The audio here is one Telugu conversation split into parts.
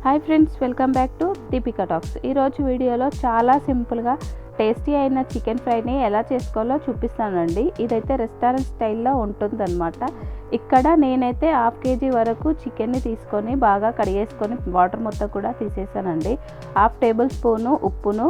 Hi friends, welcome back to Deepika talks. ఈరోజు వీడియోలో చాలా సింపుల్గా టేస్టీ అయిన చికెన్ ఫ్రైని ఎలా చేసుకోవాలో చూపిస్తానండి. ఇదైతే రెస్టారెంట్ స్టైల్లో ఉంటుందన్నమాట. ఇక్కడ నేనైతే హాఫ్ కేజీ వరకు చికెన్ని తీసుకొని బాగా కడిగేసుకొని వాటర్ మొత్తం కూడా తీసేసానండి. హాఫ్ టేబుల్ స్పూను ఉప్పును,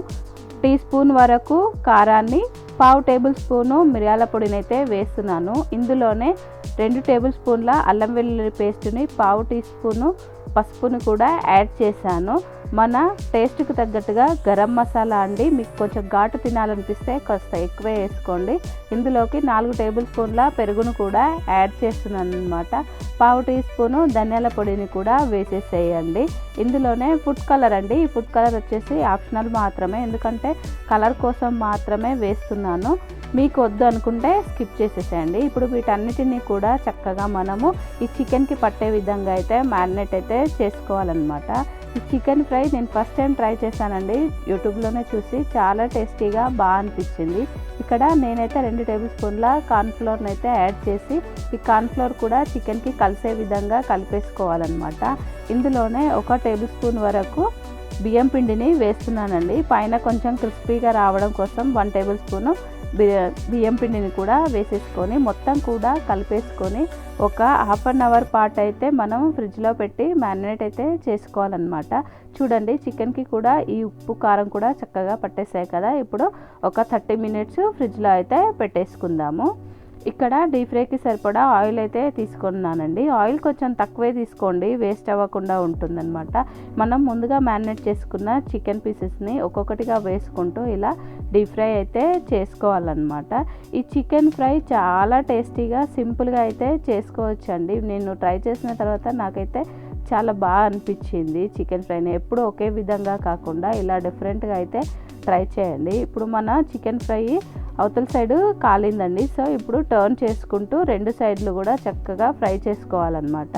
టీ స్పూన్ వరకు కారాన్ని, పావు టేబుల్ స్పూను మిరియాల పొడిని అయితే వేస్తున్నాను. ఇందులోనే 2 టేబుల్ స్పూన్ల అల్లం వెల్లుల్లి పేస్టుని, పావు టీ స్పూను పసుపును కూడా యాడ్ చేశాను. మన టేస్ట్కి తగ్గట్టుగా గరం మసాలా అండి, మీకు కొంచెం ఘాటు తినాలనిపిస్తే కాస్త ఎక్కువే వేసుకోండి. ఇందులోకి 4 టేబుల్ స్పూన్ల పెరుగును కూడా యాడ్ చేస్తున్నాను అనమాట. పావు టీ స్పూను ధనియాల పొడిని కూడా వేసేసేయండి. ఇందులోనే ఫుడ్ కలర్ అండి, ఈ ఫుడ్ కలర్ వచ్చేసి ఆప్షనల్ మాత్రమే, ఎందుకంటే కలర్ కోసం మాత్రమే వేస్తున్నాను. మీకు వద్దు అనుకుంటే స్కిప్ చేసేసేయండి. ఇప్పుడు వీటన్నిటిని కూడా చక్కగా మనము ఈ చికెన్కి పట్టే విధంగా అయితే మ్యారినేట్ అయితే చేసుకోవాలన్నమాట. ఈ చికెన్ ఫ్రై నేను ఫస్ట్ టైం ట్రై చేశానండి, యూట్యూబ్లోనే చూసి చాలా టేస్టీగా బాగా అనిపించింది. ఇక్కడ నేనైతే 2 టేబుల్ స్పూన్ల కార్న్ఫ్లోర్ని అయితే యాడ్ చేసి ఈ కార్న్ఫ్లోర్ కూడా చికెన్కి కలిసే విధంగా కలిపేసుకోవాలన్నమాట. ఇందులోనే 1 టేబుల్ స్పూన్ వరకు బియ్యం పిండిని వేస్తున్నానండి. పైన కొంచెం క్రిస్పీగా రావడం కోసం 1 టేబుల్ స్పూను బియ్యం పిండిని కూడా వేసేసుకొని మొత్తం కూడా కలిపేసుకొని ఒక హాఫ్ అన్ అవర్ పాటు అయితే మనం ఫ్రిడ్జ్లో పెట్టి మ్యారినేట్ అయితే చేసుకోవాలన్నమాట. చూడండి, చికెన్కి కూడా ఈ ఉప్పు కారం కూడా చక్కగా పట్టేసాయి కదా. ఇప్పుడు ఒక 30 మినిట్స్ ఫ్రిడ్జ్లో అయితే పెట్టేసుకుందాము. ఇక్కడ డీప్ ఫ్రైకి సరిపడా ఆయిల్ అయితే తీసుకున్నానండి. ఆయిల్ కొంచెం తక్కువే తీసుకోండి, వేస్ట్ అవ్వకుండా ఉంటుందన్నమాట. మనం ముందుగా మ్యారినేట్ చేసుకున్న చికెన్ పీసెస్ని ఒక్కొక్కటిగా వేసుకుంటూ ఇలా డీప్ ఫ్రై అయితే చేసుకోవాలన్నమాట. ఈ చికెన్ ఫ్రై చాలా టేస్టీగా సింపుల్గా అయితే చేసుకోవచ్చండి. నేను ట్రై చేసిన తర్వాత నాకైతే చాలా బాగా అనిపించింది చికెన్ ఫ్రైని. ఎప్పుడు ఒకే విధంగా కాకుండా ఇలా డిఫరెంట్గా అయితే ట్రై చేయండి. ఇప్పుడు మన చికెన్ ఫ్రై అవతల సైడు కాలిందండి. సో ఇప్పుడు టర్న్ చేసుకుంటూ 2 సైడ్లు కూడా చక్కగా ఫ్రై చేసుకోవాలన్నమాట.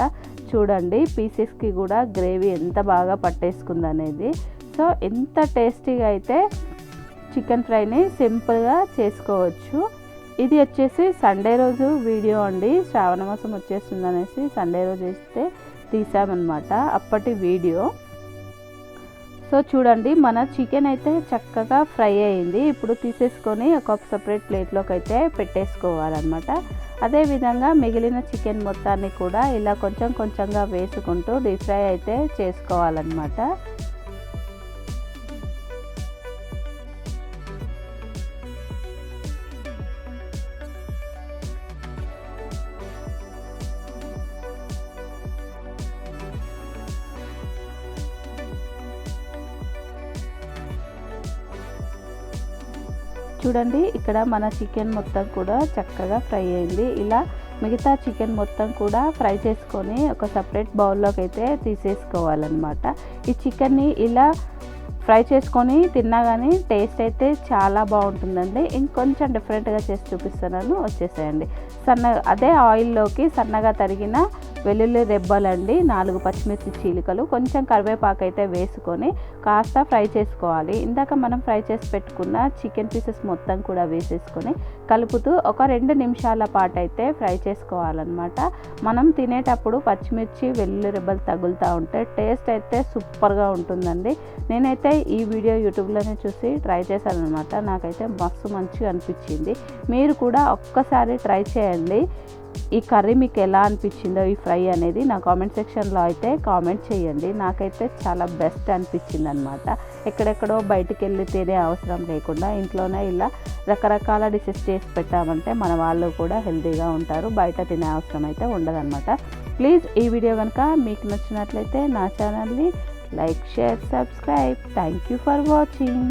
చూడండి, పీసెస్కి కూడా గ్రేవీ ఎంత బాగా పట్టేసుకుందనేది. సో ఎంత టేస్టీగా అయితే చికెన్ ఫ్రైని సింపుల్గా చేసుకోవచ్చు. ఇది వచ్చేసి సండే రోజు వీడియో అండి. శ్రావణ మాసం వచ్చేస్తుంది అనేసి సండే రోజు వేస్తే తీసామన్నమాట, అప్పటి వీడియో. సో చూడండి, మన చికెన్ అయితే చక్కగా ఫ్రై అయింది. ఇప్పుడు తీసేసుకొని ఒక సపరేట్ ప్లేట్లోకి అయితే పెట్టేసుకోవాలన్నమాట. అదేవిధంగా మిగిలిన చికెన్ మొత్తాన్ని కూడా ఇలా కొంచెం కొంచెంగా వేసుకుంటూ డీప్ ఫ్రై అయితే చేసుకోవాలన్నమాట. చూడండి, ఇక్కడ మన చికెన్ మొత్తం కూడా చక్కగా ఫ్రై అయింది. ఇలా మిగతా చికెన్ మొత్తం కూడా ఫ్రై చేసుకొని ఒక సపరేట్ బౌల్లోకి అయితే తీసేసుకోవాలన్నమాట. ఈ చికెన్ని ఇలా ఫ్రై చేసుకొని తిన్నా కానీ టేస్ట్ అయితే చాలా బాగుంటుందండి. ఇంకొంచెం డిఫరెంట్గా చేసి చూపిస్తున్నాను, వచ్చేసేయండి. అదే ఆయిల్లోకి సన్నగా తరిగిన వెల్లుల్లి రెబ్బలండి, 4 పచ్చిమిర్చి చీలికలు, కొంచెం కరివేపాకు అయితే వేసుకొని కాస్త ఫ్రై చేసుకోవాలి. ఇందాక మనం ఫ్రై చేసి పెట్టుకున్న చికెన్ పీసెస్ మొత్తం కూడా వేసేసుకొని కలుపుతూ ఒక 2 నిమిషాల పాటు అయితే ఫ్రై చేసుకోవాలన్నమాట. మనం తినేటప్పుడు పచ్చిమిర్చి వెల్లుల్లి రెబ్బలు తగులుతూ ఉంటే టేస్ట్ అయితే సూపర్గా ఉంటుందండి. నేనైతే ఈ వీడియో యూట్యూబ్లోనే చూసి ట్రై చేశాను అనమాట. నాకైతే మస్తు మంచిగా అనిపించింది. మీరు కూడా ఒక్కసారి ట్రై చేయండి. ఈ కర్రీ మీకు ఎలా అనిపించిందో, ఈ ఫ్రై అనేది నా కామెంట్ సెక్షన్లో అయితే కామెంట్ చేయండి. నాకైతే చాలా బెస్ట్ అనిపించింది అనమాట. ఎక్కడెక్కడో బయటికి వెళ్ళి తినే అవసరం లేకుండా ఇంట్లోనే ఇలా రకరకాల డిషెస్ చేసి పెట్టామంటే మన వాళ్ళు కూడా హెల్తీగా ఉంటారు, బయట తినే అవసరం అయితే ఉండదన్నమాట. ప్లీజ్ ఈ వీడియో కనుక మీకు నచ్చినట్లయితే నా ఛానల్ని like, share, subscribe. Thank you for watching.